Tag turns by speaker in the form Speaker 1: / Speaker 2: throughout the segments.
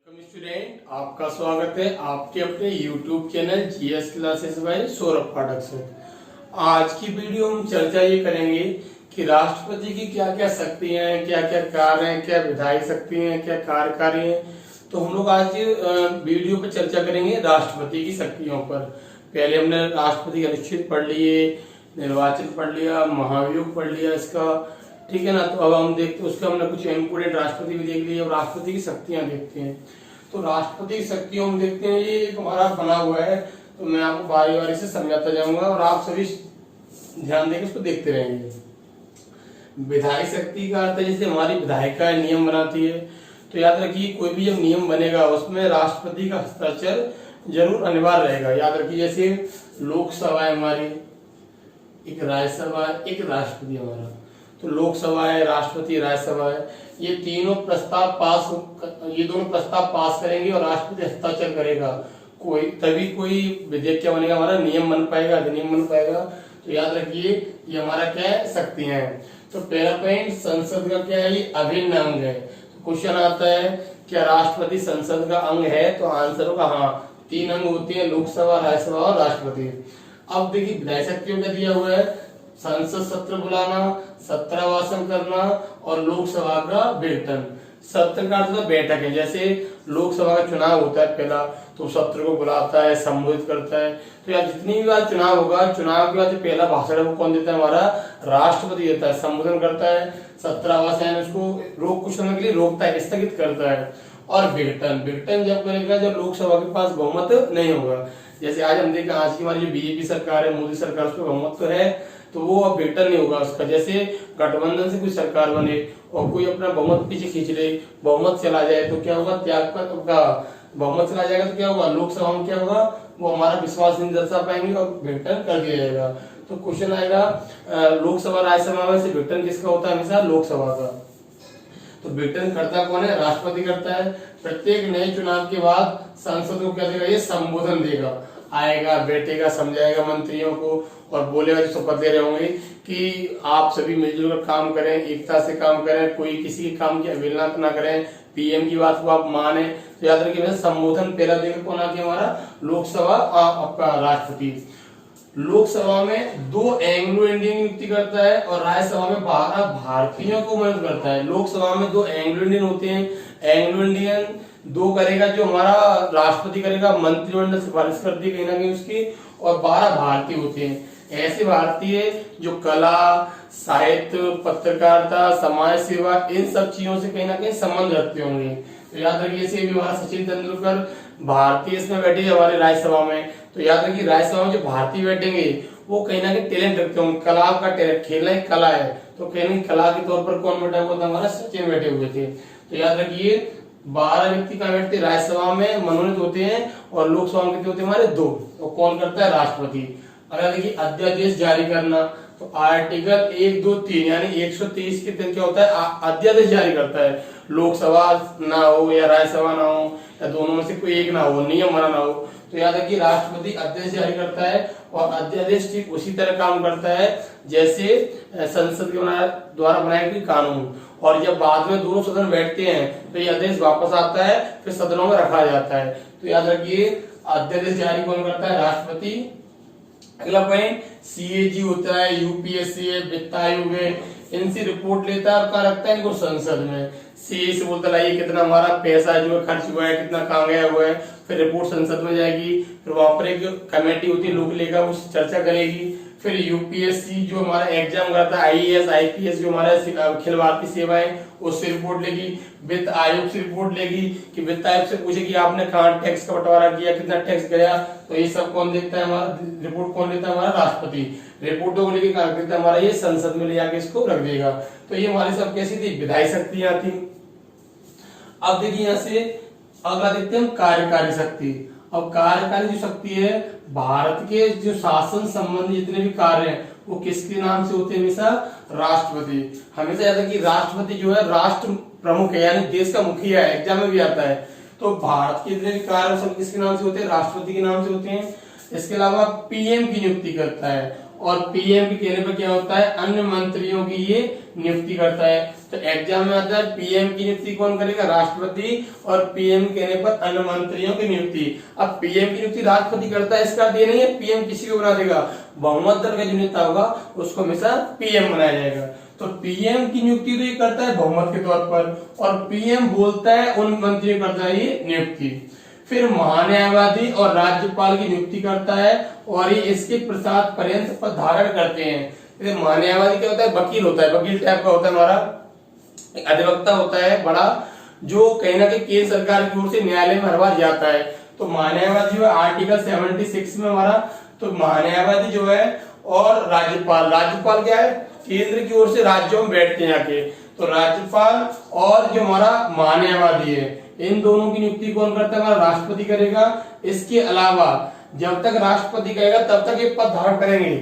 Speaker 1: Student, आपका स्वागत है आपके अपने YouTube channel GS classes by Saurabh Pathak से। आज की वीडियो हम चर्चा ये करेंगे कि राष्ट्रपति की क्या क्या शक्तियां हैं, क्या क्या कार्य हैं, क्या विधायी शक्ति हैं, क्या कार्यकारी हैं। तो हम लोग आज वीडियो पर चर्चा करेंगे राष्ट्रपति की शक्तियों पर। पहले हमने राष्ट्रपति के अनुच्छेद पढ़ लिए, निर्वाचन पढ़ लिया, महाभियोग पढ़ लिया इसका, ठीक है ना। तो अब हम देखते हैं उसका हमने कुछ इम्पोर्टेंट राष्ट्रपति भी देख लिए और राष्ट्रपति की शक्तियां देखते हैं। तो राष्ट्रपति की शक्तियों हम देखते हैं, ये एक हमारा बना हुआ है, तो मैं आपको बारी बारी से समझाता जाऊंगा और आप सभी ध्यान देकर उसको देखते रहेंगे। विधायी शक्ति का अर्थ है जैसे हमारी विधायिका नियम बनाती है, तो याद रखिए कोई भी जब नियम बनेगा उसमें राष्ट्रपति का हस्ताक्षर जरूर अनिवार्य रहेगा। याद रखिए जैसे लोकसभा है हमारी, एक राज्यसभा है, एक राष्ट्रपति हमारा। तो लोकसभा है, राष्ट्रपति, राज्यसभा है, ये तीनों प्रस्ताव पास, ये दोनों प्रस्ताव पास करेंगे और राष्ट्रपति हस्ताक्षर करेगा, कोई तभी कोई विधेयक क्या बनेगा, हमारा नियम बन पाएगा, अधिनियम बन पाएगा। तो याद रखिए ये हमारा क्या है, शक्तियां हैं। तो पहला पॉइंट, संसद का क्या है, ये अभिन्न अंग है। तो क्वेश्चन आता है क्या राष्ट्रपति संसद का अंग है, तो आंसर होगा हाँ, 3 अंग होते हैं, लोकसभा, राज्यसभा और राष्ट्रपति। अब देखिए विधायी शक्तियों का दिया हुआ है, संसद सत्र बुलाना, सत्रावासन करना और लोकसभा का वेतन। सत्र का अर्थ बैठक है, जैसे लोकसभा का चुनाव होता है पहला, तो सत्र को बुलाता है, संबोधित करता है। तो यार जितनी भी बार चुनाव होगा, चुनाव के बाद जो पहला भाषण है वो कौन देता है, हमारा राष्ट्रपति देता है, संबोधन करता है। सत्रावासन उसको रोक कुछ समय के लिए रोकता है, स्थगित करता है। और वेतन, वेतन जब करेगा जब लोकसभा के पास बहुमत नहीं होगा। जैसे आज हम देखें, आज की हमारी जो बीजेपी सरकार है, मोदी सरकार, उसमें बहुमत तो है, तो वो अब बेटर नहीं होगा उसका। जैसे गठबंधन से कोई सरकार बने और कोई अपना बहुमत पीछे खींच ले, बहुमत चला जाए तो क्या होगा, त्याग का बहुमत चला जाएगा तो क्या होगा, लोकसभा में क्या होगा, वो हमारा विश्वास नहीं दर्शा पाएंगे और बेटर कर दिया जाएगा। तो क्वेश्चन आएगा लोकसभा राज्यसभा में से वेतन किसका होता है, हमेशा लोकसभा का। तो वेतन करता कौन है, राष्ट्रपति करता है। प्रत्येक नए चुनाव के बाद संसद को क्या देगा, ये संबोधन देगा, आएगा, बैठेगा, समझाएगा मंत्रियों को और बोलेगा, जो शपथ ले रहे होंगे कि आप सभी मिलजुल कर काम करें, एकता से काम करें, कोई किसी के काम की अवहेलना ना करें, पीएम की बात को आप माने। तो याद रखिए संबोधन पहला देगा कौन आ गया, हमारा लोकसभा, आपका राष्ट्रपति। लोकसभा में 2 एंग्लो इंडियन नियुक्ति करता है और राज्यसभा में 12 भारतीयों को मदद करता है। लोकसभा में 2 एंग्लो इंडियन होते हैं, एंग्लो इंडियन 2 करेगा जो हमारा राष्ट्रपति करेगा, मंत्रिमंडल सिफारिश करती है कहीं ना कहीं उसकी, और 12 भारतीय होते हैं। ऐसे भारतीय जो कला, साहित्य, पत्रकारिता, समाज सेवा, इन सब चीजों से कहीं ना कहीं संबंध रखते होंगे। तो याद रखिए से भी हमारा सचिन तेंदुलकर भारतीय इसमें बैठे हमारे राज्यसभा में। तो याद रखिए राज्यसभा में जो भारतीय बैठेंगे वो कहीं ना कहीं टैलेंट रखते होंगे, कला का टैलेंट, खेलना एक कला है, तो कहीं ना कला के तौर पर कौन बैठा हुआ था, हमारा सचिन बैठे हुए थे। तो याद रखिए 12 व्यक्ति का बैठते राज्यसभा में मनोनीत होते हैं और लोकसभा में कितने होते हैं, हमारे 2। तो कौन करता है, राष्ट्रपति। अगर देखिए अध्यादेश जारी करना, तो आर्टिकल 1, 2, 3 यानी 123 के तहत क्या होता है, अध्यादेश जारी करता है। लोकसभा ना हो या राज्यसभा ना हो या दोनों में से कोई एक ना हो, नियम बना ना हो, तो याद है कि राष्ट्रपति अध्यादेश जारी करता है। और अध्यादेश ठीक उसी तरह काम करता है जैसे संसद के द्वारा बनाए गए कानून। और जब बाद में दोनों सदन बैठते हैं तो ये अध्यादेश वापस आता है, फिर सदनों में रखा जाता है। तो याद रखिए अध्यादेश जारी कौन करता है, राष्ट्रपति। अगला पॉइंट, सीएजी होता है, यूपीएससी है, वित्त आयोग है, इनसे रिपोर्ट लेता है और कहाँ रखता है इनको, संसद में। सीए से बोलता है कितना हमारा पैसा जो है खर्च हुआ है, कितना कहाँ गया हुआ है, फिर रिपोर्ट संसद में जाएगी, फिर वहां पर एक कमेटी होती है लोक लेखा, उस चर्चा करेगी। फिर यूपीएससी जो हमारा एग्जाम करता है, आईएएस, आईपीएस जो हमारा अखिल भारतीय सेवाएं, उससे रिपोर्ट लेगी। वित्त आयोग से रिपोर्ट लेगी कि वित्त आयोग से पूछे कि आपने कहाँ टैक्स का बंटवारा किया, कितना टैक्स गया। तो ये सब कौन देखता है, हमारा रिपोर्ट कौन देता है, हमारा राष्ट्रपति। रिपोर्टों को लेकर क्या करता है, हमारा ये संसद में ले जाके इसको रख देगा। तो ये हमारी सब कैसी थी, विधायी शक्तियां थी। अब देखिए यहाँ से अगला देखते हैं हम कार्यकारी शक्ति। अब कार्यकारी जो शक्ति है, भारत के जो शासन संबंधी जितने भी कार्य हैं वो किसके नाम से होते हैं, हमेशा राष्ट्रपति। हमेशा याद है कि राष्ट्रपति जो है राष्ट्र प्रमुख है, यानी देश का मुखिया है, एग्जाम में भी आता है। तो भारत के जितने भी कार्य सब किसके नाम से होते हैं, राष्ट्रपति के नाम से होते हैं। इसके अलावा पीएम की नियुक्ति करता है और पीएम के कहने पर क्या होता है, अन्य मंत्रियों की ये नियुक्ति करता है। तो एग्जाम में आता है पीएम की नियुक्ति कौन करेगा, राष्ट्रपति, और पीएम कहने पर अन्य मंत्रियों की नियुक्ति। अब पीएम की नियुक्ति राष्ट्रपति करता है, इसका अर्थ ये नहीं है पीएम किसी को बना देगा, बहुमत दल का जो नेता होगा उसको हमेशा पीएम बनाया जाएगा। तो पीएम की नियुक्ति तो ये करता है बहुमत के तौर पर, और पीएम बोलता है उन मंत्रियों करता है ये नियुक्ति। फिर महान्यायवादी और राज्यपाल की नियुक्ति करता है और ये इसके प्रसाद पर्यंत पद धारण करते हैं। महान्यायवादी क्या होता है, वकील होता है, वकील टाइप का होता है हमारा, अधिवक्ता होता है बड़ा, जो कहीं ना कहीं केंद्र सरकार की ओर से न्यायालय में हर बार जाता है। तो महान्यायवादी जो है आर्टिकल 76 में हमारा, तो महान्यायवादी जो है, और राज्यपाल, राज्यपाल क्या है, केंद्र की ओर से राज्यों में बैठते हैं आके। तो राज्यपाल और जो हमारा महान्यायवादी है, इन दोनों की नियुक्ति कौन करता है, हमारा राष्ट्रपति करेगा। इसके अलावा जब तक राष्ट्रपति करेगा तब तक ये पद धारण करेंगे।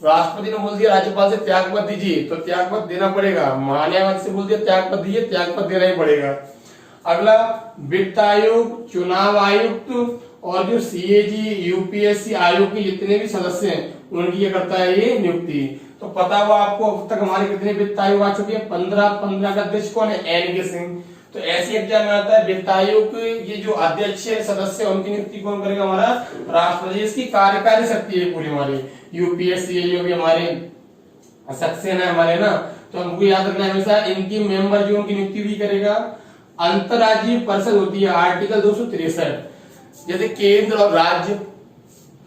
Speaker 1: राष्ट्रपति ने बोल दिया राज्यपाल से त्यागपत्र दीजिए, तो त्यागपत्र देना पड़ेगा। महान्यायवादी से बोल दिया त्यागपत्र दीजिए, त्यागपत्र देना ही पड़ेगा। अगला वित्त आयोग, चुनाव आयुक्त और जो सीएजी, यूपीएससी आयोग के जितने भी सदस्य हैं उनकी ये करता है ये नियुक्ति। तो पता हुआ आपको अब तक हमारे कितने वित्त आयोग आ चुके हैं, 15 का अध्यक्ष कौन है, एन के सिंह। तो ऐसे एग्जाम में आता है वित्त आयोग के ये जो अध्यक्ष सदस्य है उनकी नियुक्ति कौन करेगा, हमारा राष्ट्रपति। इसकी कार्यकारी शक्ति है पूरी हमारी। यूपीएससी जो भी हमारे सक्सेना है हमारे ना, तो हमको याद रखना है हमेशा इनकी मेंबर जो उनकी नियुक्ति भी करेगा। अंतरराज्यीय परिषद होती है आर्टिकल 263, जैसे केंद्र और राज्य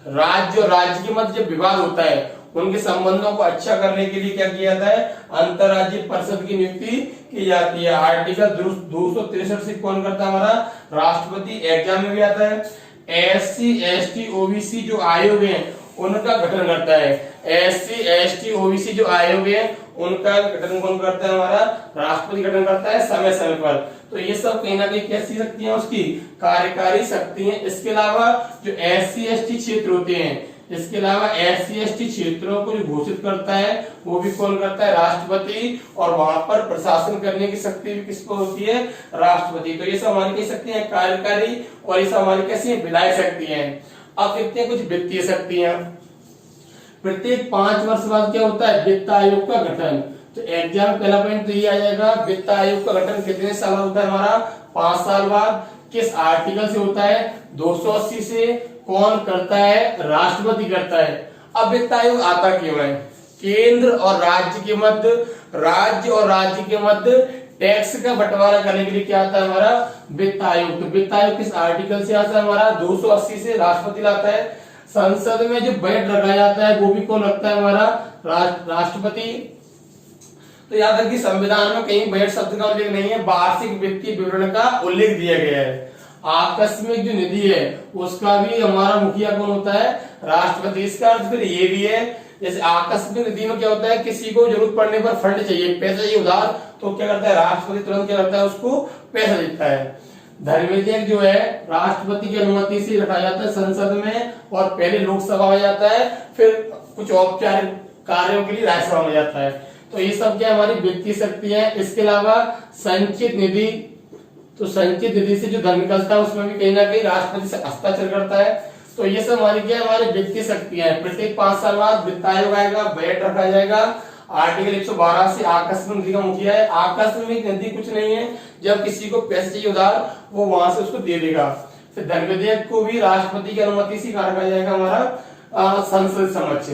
Speaker 1: और राज्य के मध्य जब विवाद होता है उनके संबंधों को अच्छा करने के लिए क्या किया जाता है, अंतरराज्यीय परिषद की नियुक्ति की जाती है। आर्टिकल 263 से कौन करता है, हमारा राष्ट्रपति। एग्जाम में भी आता है। एससी एसटी ओबीसी जो आयोग है उनका गठन करता है। एससी एसटी ओबीसी जो आयोग है उनका गठन कौन करता है, हमारा राष्ट्रपति गठन करता है समय समय पर। तो ये सब कहीं ना कहीं कैसी शक्तियां, उसकी कार्यकारी शक्ति है। इसके अलावा जो एससी एसटी क्षेत्र होते हैं, इसके अलावा एससी एसटी क्षेत्रों को जो घोषित करता है वो भी कौन करता है, राष्ट्रपति। और वहां पर प्रशासन करने की शक्ति भी किसको होती है, राष्ट्रपति। तो ये सब हमारी कई शक्तियां कार्यकारी, और ये सब हमारी कैसी है, विधायी शक्तियां हैं। अब देखते हैं कुछ वित्तीय शक्तियां। प्रत्येक 5 वर्ष बाद क्या होता है, वित्त आयोग का गठन। तो एग्जाम पहला पॉइंट तो ये आ जाएगा, वित्त आयोग का गठन कितने साल होता है, हमारा 5 साल बाद। किस आर्टिकल से होता है, 280 से। कौन करता है, राष्ट्रपति करता है। अब वित्त आयोग आता क्यों है, केंद्र और राज्य के मध्य टैक्स का बंटवारा करने के लिए क्या आता है, हमारा वित्त आयोग। तो वित्त आयोग किस आर्टिकल से आता है, हमारा 280 से। राष्ट्रपति लाता है। संसद में जो बजट रखा जाता है वो भी कौन रखता है, हमारा राष्ट्रपति। तो याद रखिए संविधान में कहीं बजट शब्द का उल्लेख नहीं है, वार्षिक वित्तीय विवरण का उल्लेख दिया गया है। आकस्मिक जो निधि है उसका भी हमारा मुखिया कौन होता है, राष्ट्रपति। इसका अर्थ फिर ये भी है, जैसे आकस्मिक निधि में क्या होता है, किसी को जरूरत पड़ने पर फंड चाहिए, पैसा चाहिए उधार, तो क्या करता है, राष्ट्रपति तुरंत क्या करता है, उसको पैसा देता है। धर्म विधेयक जो है राष्ट्रपति की अनुमति से रखा जाता है संसद में, और पहले लोकसभा में जाता है, फिर कुछ औपचारिक कार्यों के लिए राज्यसभा में जाता है। तो ये सब क्या हमारी वित्तीय शक्ति है। इसके अलावा संचित निधि, तो संचित निधि से जो धन निकलता है उसमें भी कहीं ना कहीं राष्ट्रपति से हस्ताक्षर करता है। तो ये सब हमारी क्या हमारी वित्तीय शक्तियां हैं। प्रत्येक 5 साल बाद वित्त आयोग आएगा, बजट रखा जाएगा। आर्टिकल 112 से आकस्मिक निधि का मुखिया है। आकस्मिक निधि कुछ नहीं है, जब किसी को पैसे चाहिए उधार वो वहां से उसको दे देगा। फिर धन विधेयक को भी राष्ट्रपति की अनुमति से रखा जाएगा हमारा संसद समक्ष।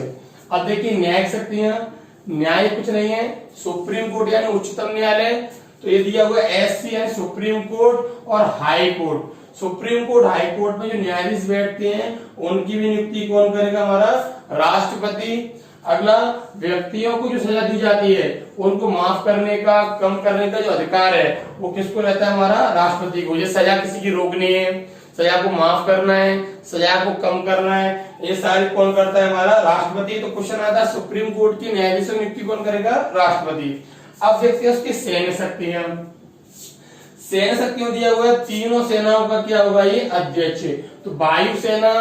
Speaker 1: अब देखिए न्यायिक शक्तियां, न्याय कुछ नहीं है, सुप्रीम कोर्ट यानी उच्चतम न्यायालय। तो ये दिया हुआ एससी है सुप्रीम कोर्ट और high court. Supreme court high court में जो न्यायाधीश बैठते हैं उनकी भी नियुक्ति कौन करेगा, हमारा राष्ट्रपति। अगला, व्यक्तियों को जो सजा दी जाती है उनको माफ करने का, कम करने का जो अधिकार है वो किसको रहता है, हमारा राष्ट्रपति को। ये सजा किसी की रोकनी है, सजा को माफ करना है, सजा को कम करना है, ये सारी कौन करता है, हमारा राष्ट्रपति। तो क्वेश्चन आता है सुप्रीम कोर्ट की न्यायाधीशों की नियुक्ति कौन करेगा, राष्ट्रपति। अब देखते हैं उसकी सैन्य शक्तियां। सैन्य शक्तियों दिया हुआ है, तीनों सेनाओं का क्या होगा, ये अध्यक्ष। तो वायुसेना,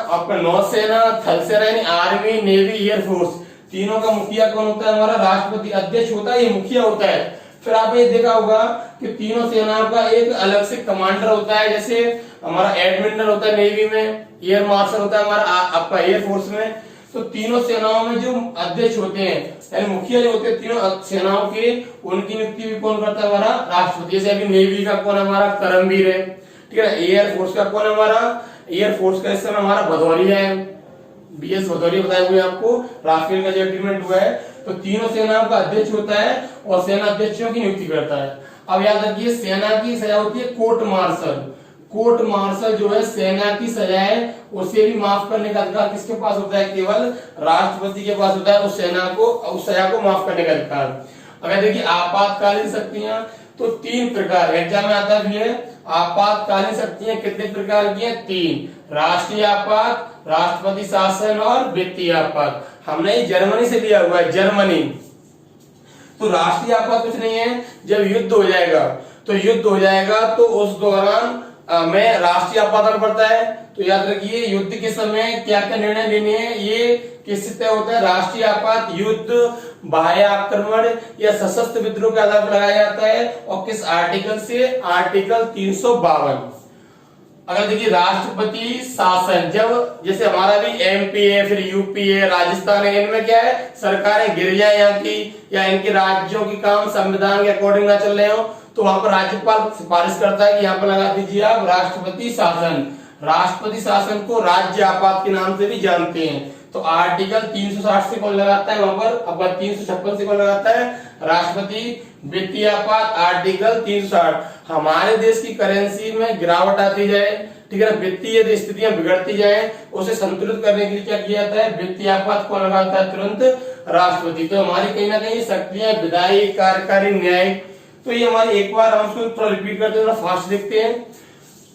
Speaker 1: आपका नौसेना, थल सेना यानी आर्मी, नेवी, एयरफोर्स, तीनों का मुखिया कौन होता है, हमारा राष्ट्रपति। अध्यक्ष होता है, ये मुखिया होता है। फिर आपने देखा होगा कि तीनों सेनाओं का एक अलग से कमांडर होता है। जैसे हमारा एडमिरल होता है नेवी में, एयर मार्शल होता है हमारा आपका एयरफोर्स में। तो तीनों सेनाओं में जो अध्यक्ष होते हैं यानी मुखिया जो होते हैं तीनों सेनाओं के, उनकी नियुक्ति भी कौन करता है? हमारा राष्ट्रपति। जैसे अभी नेवी का कौन है? हमारा करमवीर है, ठीक है। एयर फोर्स का कौन है? हमारा एयर फोर्स का इस समय हमारा भदौरिया है, BS भदौरिया बताए हुए आपको, राफेल का जो एग्रीमेंट हुआ है। तो तीनों सेनाओं का अध्यक्ष होता है और सेना अध्यक्षों की नियुक्ति करता है। अब याद रखिए सेना की सजा होती है कोर्ट मार्शल। कोर्ट मार्शल जो है सेना की सजा है, उसे भी माफ करने का अधिकार किसके पास होता है? केवल राष्ट्रपति के पास होता है उस सेना को, उस सजा को माफ करने का अधिकार। अगर देखिए आपातकालीन शक्तियां तो 3 प्रकार एग्जाम में आता भी है। आपातकालीन शक्तियां कितने प्रकार की हैं? 3। राष्ट्रीय आपात, राष्ट्रपति शासन और वित्तीय आपात। हमने ये जर्मनी से लिया हुआ है, जर्मनी। तो राष्ट्रीय आपात कुछ नहीं है, जब युद्ध हो जाएगा तो उस दौरान में राष्ट्रीय आपात पड़ता है। तो याद रखिए युद्ध के समय क्या क्या निर्णय लेने हैं, ये किससे तय होता है? राष्ट्रीय आपात युद्ध, बाह्य आक्रमण या सशस्त्र विद्रोह के आधार पर लगाया जाता है। और किस आर्टिकल से? आर्टिकल 352। अगर देखिए राष्ट्रपति शासन, जब जैसे हमारा भी MP है, फिर UP है, राजस्थान है, इनमें क्या है? सरकारें गिर जाए यहाँ की, या इनके राज्यों की काम संविधान के अकॉर्डिंग ना चल रहे हो, तो वहां पर राज्यपाल सिफारिश करता है कि यहाँ पर लगा दीजिए आप राष्ट्रपति शासन। राष्ट्रपति शासन को राज्य आपात के नाम से भी जानते हैं। तो आर्टिकल 360 से कौन लगाता है वहां पर? अब 356 से कौन लगाता है? राष्ट्रपति। वित्तीय आपात आर्टिकल 360। हमारे देश की करेंसी में गिरावट आती जाए, ठीक है ना, वित्तीय स्थितियां बिगड़ती जाए, उसे संतुलित करने के लिए क्या किया जाता है? वित्तीय आपात कौन लगाता है? तुरंत राष्ट्रपति। तो हमारी कहीं ना कहीं शक्तियां विधायी, कार्यकारी, न्यायिक, तो ये हमारी एक बार हम उसको थोड़ा रिपीट करते हैं, थोड़ा फास्ट देखते हैं।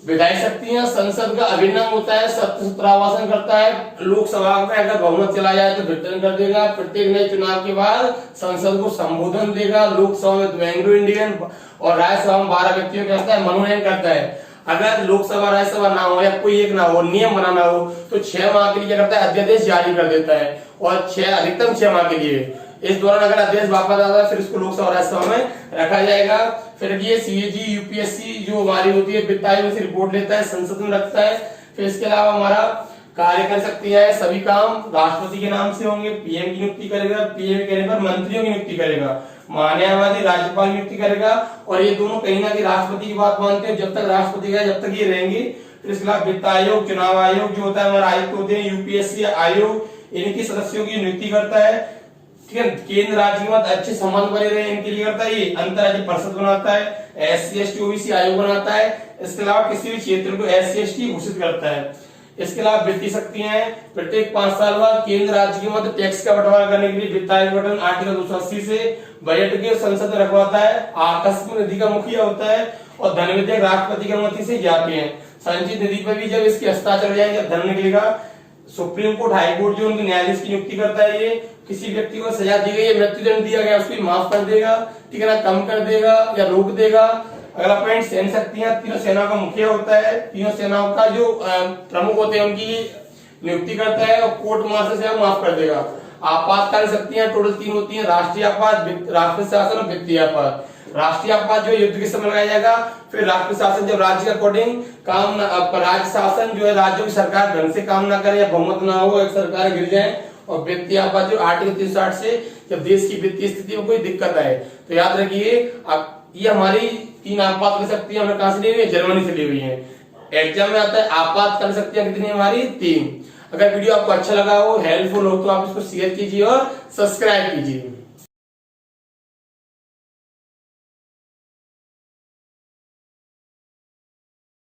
Speaker 1: विधायी शक्तियां संसद का अभिन्न अंग होता है, सत्रावासन करता है। लोकसभा में अगर बहुमत चला जाए तो वितरण कर देगा। प्रत्येक नए चुनाव के बाद संसद को संबोधन देगा। लोकसभा में एंग्लो इंडियन और राज्यसभा में 12 व्यक्तियों का होता है, मनोनयन करता है। अगर लोकसभा राज्यसभा ना हो या कोई एक ना हो, नियम बनाना हो, तो 6 माह के लिए क्या करता है? अध्यादेश जारी कर देता है, और अधिकतम 6 माह के लिए। इस दौरान अगर अध्यादेश वापस आता है फिर इसको लोकसभा राज्यसभा में रखा जाएगा। फिर ये CAG UPSC जो हमारी होती है वित्त आयोग से रिपोर्ट लेता है, संसद में रखता है। फिर इसके अलावा हमारा कार्य कर सकती है, सभी काम राष्ट्रपति के नाम से होंगे। PM की नियुक्ति करेगा, PM कहने पर मंत्रियों की नियुक्ति करेगा, महान्यायवादी राज्यपाल की नियुक्ति करेगा। और ये दोनों कहीं ना कहीं राष्ट्रपति की बात मानते हैं, जब तक राष्ट्रपति का जब तक ये रहेंगे। फिर इसके अलावा वित्त आयोग, चुनाव आयोग जो होता है हमारा आयुक्त होते हैं, UPSC आयोग, इनकी सदस्यों की नियुक्ति करता है, ठीक है। केंद्र राज्य के मध्य अच्छे संबंध बने रहे इनके लिए करता है। ये अंतर्राज्यीय परिषद बनाता है, SC ST OBC आयोग बनाता है। इसके अलावा किसी भी क्षेत्र को SC ST घोषित करता है। इसके अलावा वित्तीय शक्तियां हैं, प्रत्येक 5 साल बाद केंद्र राज्य के मध्य टैक्स का बंटवारा करने के लिए वित्त आयोग गठन आर्टिकल 280 से बजट के संसद में रखवाता है। आकस्मिक निधि का मुखिया होता है और धन विधेयक राष्ट्रपति की अनुमति से जाते हैं। संचित निधि पर भी जब इसके हस्ताक्षर हो जाएंगे धन निकलेगा। सुप्रीम कोर्ट, हाई कोर्ट जो उनके न्यायाधीश की नियुक्ति करता है। ये किसी व्यक्ति को सजा दी गई है, मृत्युदंड दिया गया, उसको माफ कर देगा, ठीक है ना, कम कर देगा या रोक देगा। अगला पॉइंट, सैन्य शक्तियां, तीनों सेनाओं का मुखिया होता है, तीनों सेनाओं का जो प्रमुख होते हैं उनकी नियुक्ति करता है और कोर्ट मार्शल से माफ कर देगा। आपातकालीन शक्तियां टोटल 3 होती हैं, राष्ट्रीय आपात, राष्ट्रीय शासन और वित्तीय आपात। राष्ट्रीय आपात जो युद्ध के समय लगाया जाएगा। फिर राष्ट्रीय शासन जब राज्य के अकॉर्डिंग काम, राज्य शासन जो है राज्यों की सरकार ढंग से काम ना करे या बहुमत ना हो, एक सरकार गिर जाए। और वित्तीय आपात जो आर्टिकल 360 से जब देश की वित्तीय स्थिति में कोई दिक्कत आए। तो याद रखिए ये हमारी 3 आपातकालीन शक्तियां हमने कहां से ली हुई है? जर्मनी से ली हुई है। एग्जाम में आता है आपातकालीन शक्तियां कितनी हमारी? 3। अगर वीडियो आपको अच्छा लगा हो, हेल्पफुल हो, तो आप इसको शेयर कीजिए और सब्सक्राइब कीजिए।